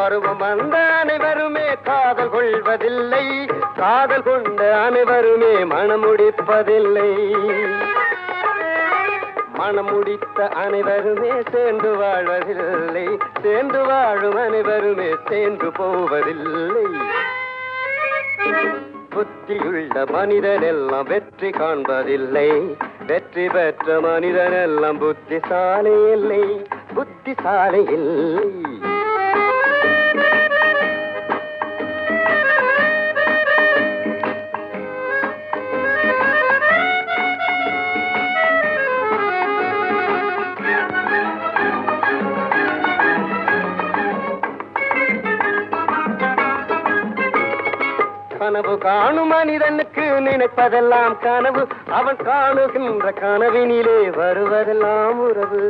பருவம் வந்த அனைவருமே காதல் கொள்வதில்லை, காதல் கொண்ட அனைவருமே மனம் முடிப்பதில்லை. மனம் முடித்த அனைவருமே சேர்ந்து வாழ்வதில்லை, சேர்ந்து வாழும் அனைவருமே சேர்ந்து போவதில்லை. புத்தியுள்ள மனிதன் எல்லாம் வெற்றி காண்பதில்லை, வெற்றி பெற்ற மனிதன் எல்லாம் புத்திசாலி இல்லை, புத்திசாலி இல்லை. கனவு காணும் மனிதனுக்கு நினைப்பதெல்லாம் கனவு, அவன் காணுகின்ற கனவினிலே வருவதெல்லாம் உறவு.